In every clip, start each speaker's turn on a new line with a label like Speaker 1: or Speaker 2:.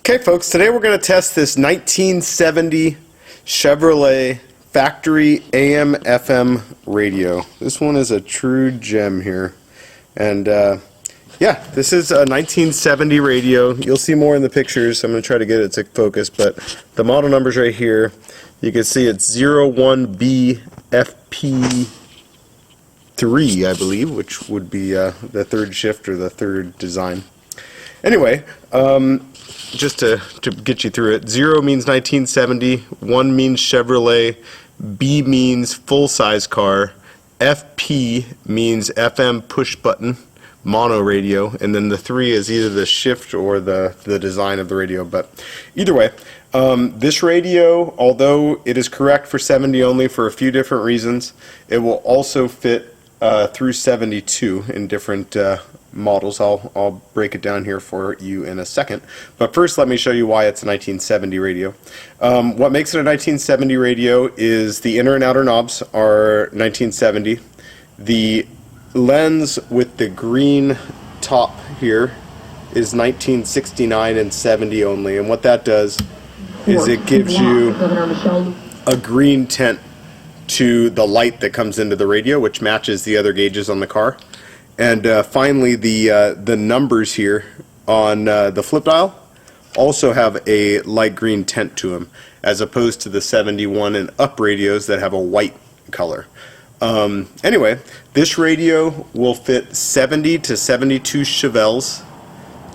Speaker 1: Okay folks, today we're going to test this 1970 Chevrolet factory AM FM radio. This one is a true gem here. And yeah, this is a 1970 radio. You'll see more in the pictures. I'm going to try to get it to focus, but the model number's right here. You can see it's 01BFP3, I believe, which would be the third shift or the third design. Anyway, just to get you through it, 0 means 1970, 1 means Chevrolet, B means full-size car, FP means FM push-button, mono radio, and then the 3 is either the shift or the design of the radio. But either way, this radio, although it is correct for 70 only for a few different reasons, it will also fit through 72 in different models. I'll break it down here for you in a second. But first, let me show you why it's a 1970 radio. What makes it a 1970 radio is the inner and outer knobs are 1970. The lens with the green top here is 1969 and 70 only. And what that does is it gives you a green tint to the light that comes into the radio, which matches the other gauges on the car. And finally, the numbers here on the flip dial also have a light green tint to them, as opposed to the 71 and up radios that have a white color. Anyway, this radio will fit 70 to 72 Chevelles,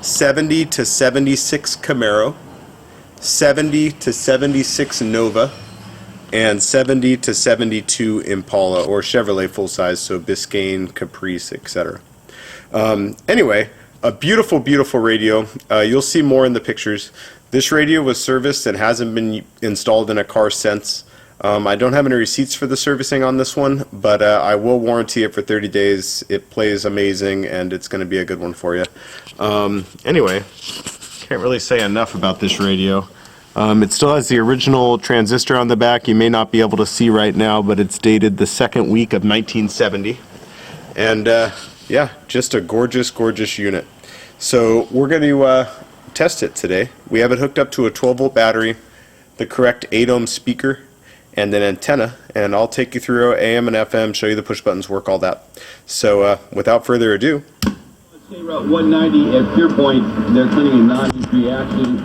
Speaker 1: 70 to 76 Camaro, 70 to 76 Nova, and 70 to 72 Impala or Chevrolet full size, so Biscayne, Caprice, etc. Anyway, a beautiful, beautiful radio. You'll see more in the pictures. This radio was serviced and hasn't been installed in a car since. I don't have any receipts for the servicing on this one, but I will warranty it for 30 days. It plays amazing, and it's going to be a good one for you. Anyway, can't really say enough about this radio. It still has the original transistor on the back. You may not be able to see right now, but it's dated the second week of 1970. And yeah, just a gorgeous, gorgeous unit. So we're going to test it today. We have it hooked up to a 12-volt battery, the correct 8-ohm speaker, and an antenna. And I'll take you through AM and FM, show you the push buttons work, all that. So without further ado.
Speaker 2: Route 190 at Pierpoint, they're turning a non-heat reaction.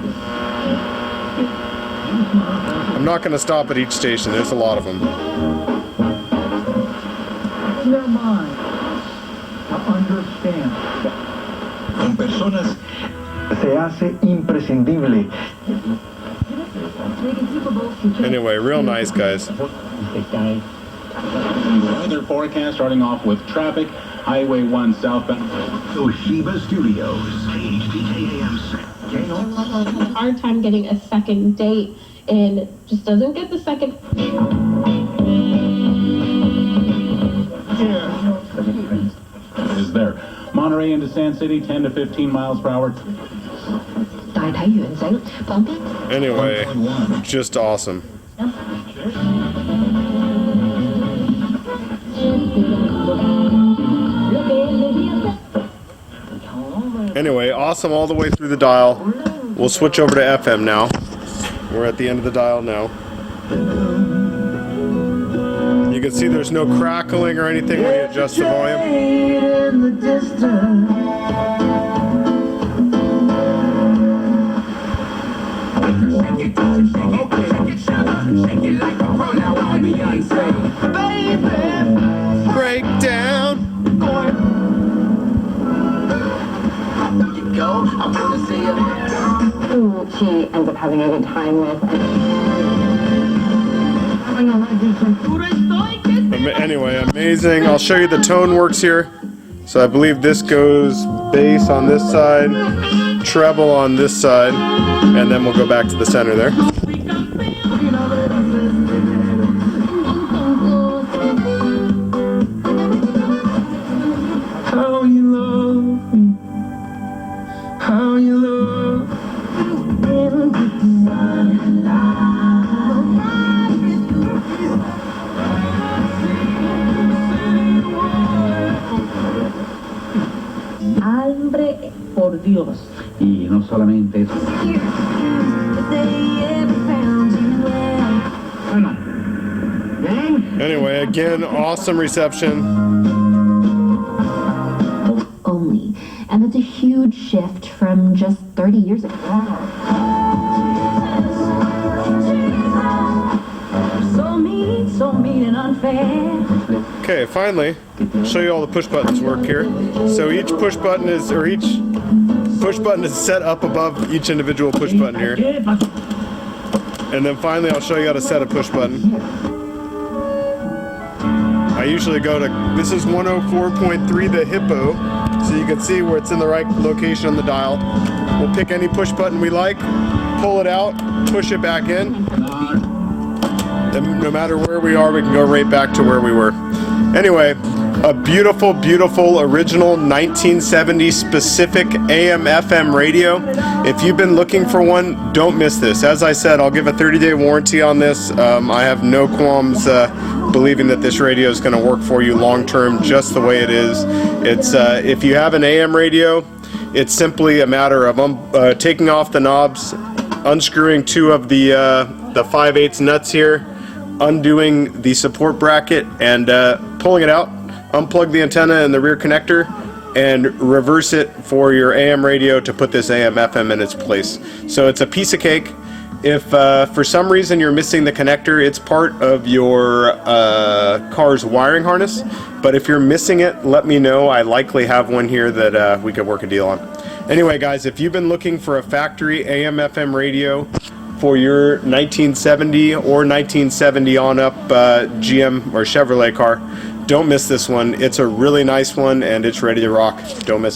Speaker 1: I'm not going to stop at each station. There's a lot of them.
Speaker 3: Their mind to understand. Con personas se hace imprescindible.
Speaker 1: Anyway, real nice, guys.
Speaker 2: Weather forecast starting off with traffic. Highway 1 southbound.
Speaker 3: Toshiba Studios, KHTKAM.
Speaker 4: Hard time getting a second date and just doesn't get the second.
Speaker 2: Is there. Monterey into Sand City, 10 to 15 miles per hour.
Speaker 1: Anyway, just awesome. Anyway, awesome all the way through the dial. We'll switch over to FM now. We're at the end of the dial now. You can see there's no crackling or anything when you adjust the volume. Breakdown.
Speaker 5: Who she ends up having a good time with.
Speaker 1: Anyway, amazing. I'll show you the tone works here. So I believe this goes bass on this side, treble on this side, and then we'll go back to the center there.
Speaker 3: How you love me, how you love.
Speaker 5: Hambre por Dios.
Speaker 3: Y no solamente eso.
Speaker 1: Anyway, again, awesome reception.
Speaker 5: Only. And that's a huge shift from just 30 years ago. So mean and unfair.
Speaker 1: Okay, finally, show you all the push buttons work here. So each push button is set up above each individual push button here. And then finally, I'll show you how to set a push button. I usually go to, this is 104.3 the Hippo, so you can see where it's in the right location on the dial. We'll pick any push button we like, pull it out, push it back in. And no matter where we are, we can go right back to where we were. Anyway, a beautiful, beautiful original 1970 specific AM/FM radio. If you've been looking for one, don't miss this. As I said, I'll give a 30-day warranty on this. I have no qualms believing that this radio is going to work for you long term, just the way it is. It's if you have an AM radio, it's simply a matter of taking off the knobs, unscrewing two of the 5/8 nuts here, undoing the support bracket, and pulling it out. Unplug the antenna and the rear connector and reverse it for your AM radio to put this AM/FM in its place. So it's a piece of cake. If for some reason you're missing the connector, it's part of your car's wiring harness. But if you're missing it, let me know. I likely have one here that we could work a deal on. Anyway, guys, if you've been looking for a factory AM/FM radio for your 1970 or 1970 on up GM or Chevrolet car, don't miss this one. It's a really nice one and it's ready to rock. Don't miss it.